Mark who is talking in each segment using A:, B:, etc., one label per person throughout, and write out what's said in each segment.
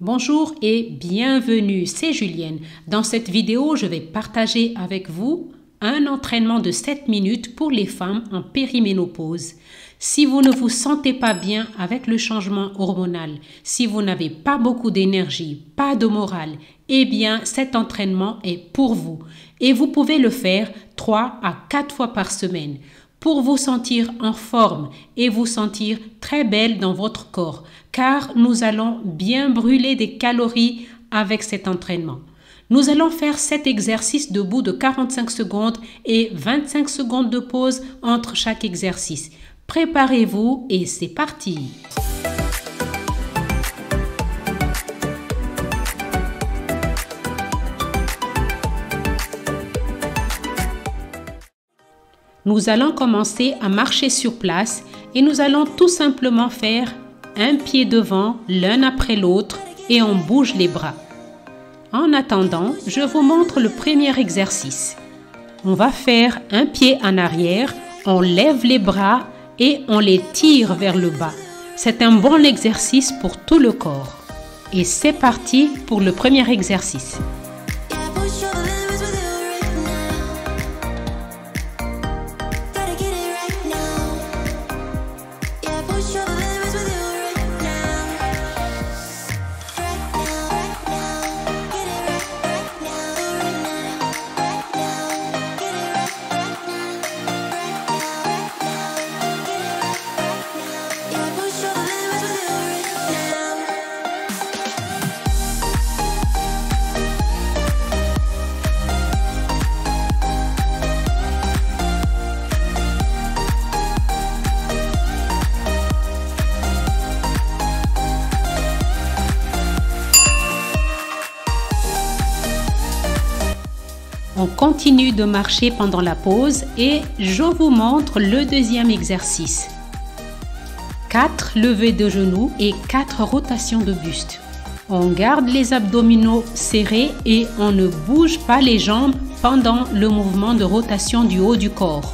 A: Bonjour et bienvenue, c'est Julienne. Dans cette vidéo, je vais partager avec vous un entraînement de 7 minutes pour les femmes en périménopause. Si vous ne vous sentez pas bien avec le changement hormonal, si vous n'avez pas beaucoup d'énergie, pas de morale, eh bien cet entraînement est pour vous. Et vous pouvez le faire 3 à 4 fois par semaine pour vous sentir en forme et vous sentir très belle dans votre corps, car nous allons bien brûler des calories avec cet entraînement. Nous allons faire 7 exercices debout de 45 secondes et 25 secondes de pause entre chaque exercice. Préparez-vous et c'est parti! Nous allons commencer à marcher sur place et nous allons tout simplement faire un pied devant, l'un après l'autre et on bouge les bras. En attendant, je vous montre le premier exercice. On va faire un pied en arrière, on lève les bras et on les tire vers le bas. C'est un bon exercice pour tout le corps. Et c'est parti pour le premier exercice. On continue de marcher pendant la pause et je vous montre le deuxième exercice. 4 levées de genoux et 4 rotations de buste. On garde les abdominaux serrés et on ne bouge pas les jambes pendant le mouvement de rotation du haut du corps.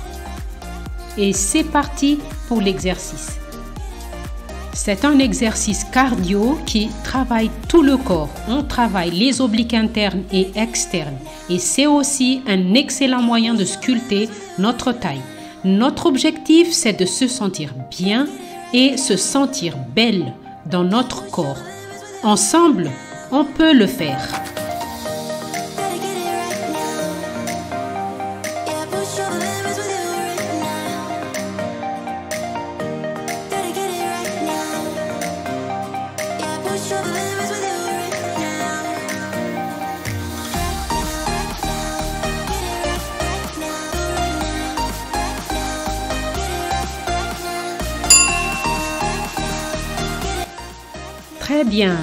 A: Et c'est parti pour l'exercice. C'est un exercice cardio qui travaille tout le corps. On travaille les obliques internes et externes. Et c'est aussi un excellent moyen de sculpter notre taille. Notre objectif, c'est de se sentir bien et se sentir belle dans notre corps. Ensemble, on peut le faire. Très bien.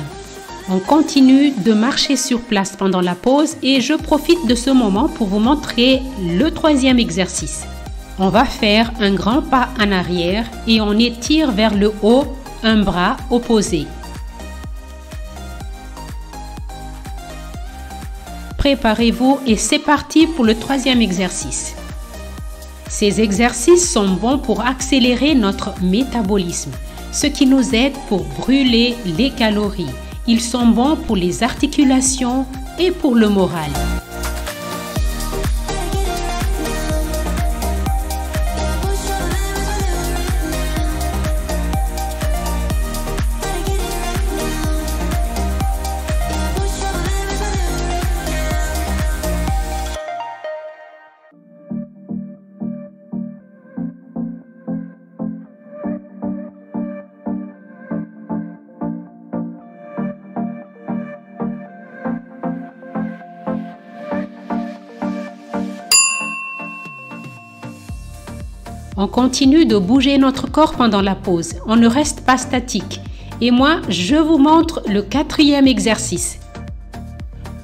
A: On continue de marcher sur place pendant la pause et je profite de ce moment pour vous montrer le troisième exercice. On va faire un grand pas en arrière et on étire vers le haut un bras opposé. Préparez-vous et c'est parti pour le troisième exercice. Ces exercices sont bons pour accélérer notre métabolisme, ce qui nous aide pour brûler les calories. Ils sont bons pour les articulations et pour le moral. On continue de bouger notre corps pendant la pause. On ne reste pas statique. Et moi, je vous montre le quatrième exercice.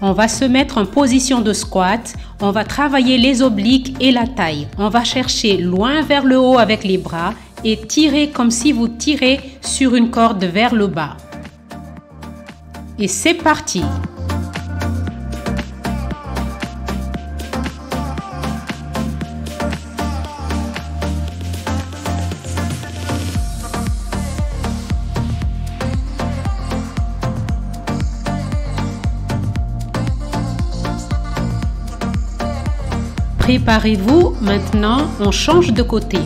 A: On va se mettre en position de squat. On va travailler les obliques et la taille. On va chercher loin vers le haut avec les bras et tirer comme si vous tirez sur une corde vers le bas. Et c'est parti! Préparez-vous, maintenant on change de côté.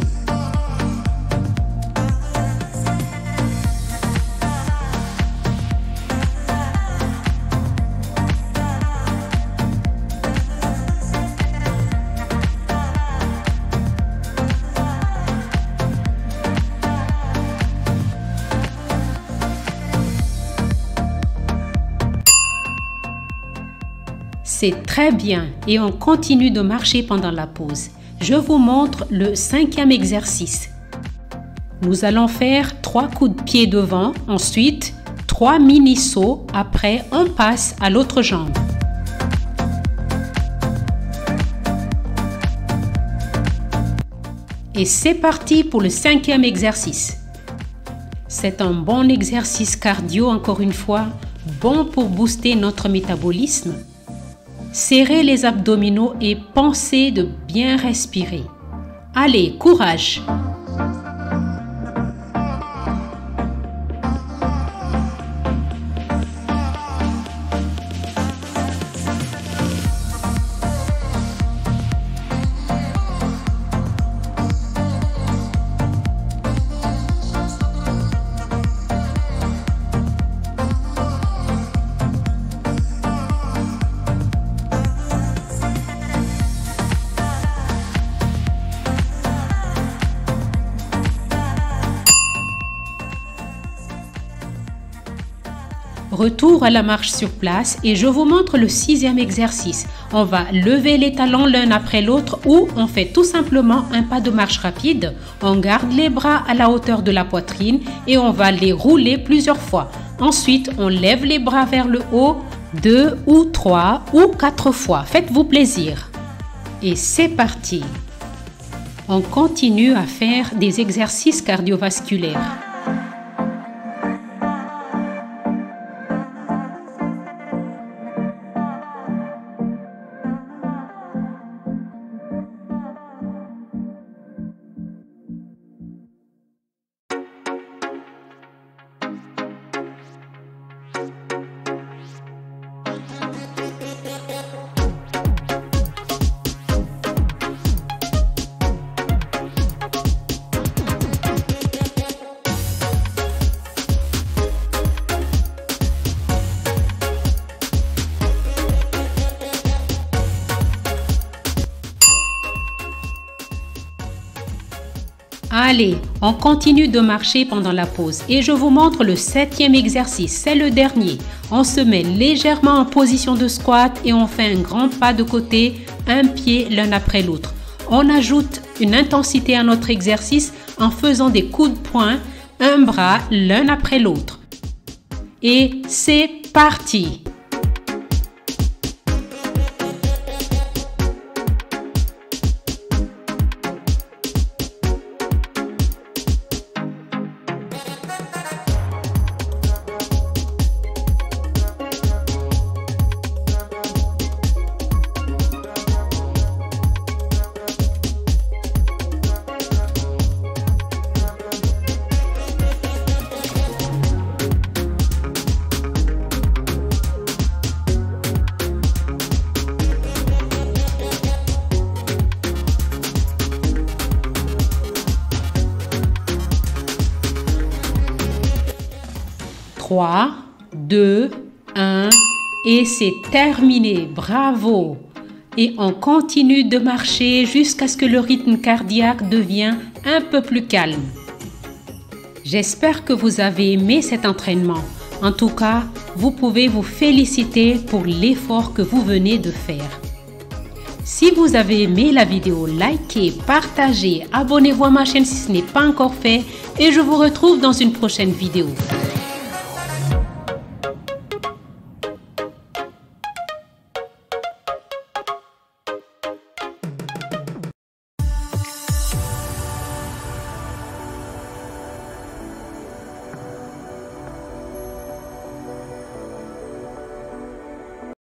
A: C'est très bien et on continue de marcher pendant la pause. Je vous montre le 5e exercice. Nous allons faire 3 coups de pied devant, ensuite 3 mini-sauts, après on passe à l'autre jambe. Et c'est parti pour le 5e exercice. C'est un bon exercice cardio encore une fois, bon pour booster notre métabolisme. Serrez les abdominaux et pensez de bien respirer. Allez, courage! Retour à la marche sur place et je vous montre le 6e exercice. On va lever les talons l'un après l'autre ou on fait tout simplement un pas de marche rapide. On garde les bras à la hauteur de la poitrine et on va les rouler plusieurs fois. Ensuite, on lève les bras vers le haut 2 ou 3 ou 4 fois. Faites-vous plaisir. Et c'est parti. On continue à faire des exercices cardiovasculaires. Allez, on continue de marcher pendant la pause et je vous montre le 7e exercice, c'est le dernier. On se met légèrement en position de squat et on fait un grand pas de côté, un pied l'un après l'autre. On ajoute une intensité à notre exercice en faisant des coups de poing, un bras l'un après l'autre. Et c'est parti! Trois, 2, 1 et c'est terminé, bravo! Et on continue de marcher jusqu'à ce que le rythme cardiaque devienne un peu plus calme. J'espère que vous avez aimé cet entraînement. En tout cas, vous pouvez vous féliciter pour l'effort que vous venez de faire. Si vous avez aimé la vidéo, likez, partagez, abonnez-vous à ma chaîne si ce n'est pas encore fait et je vous retrouve dans une prochaine vidéo.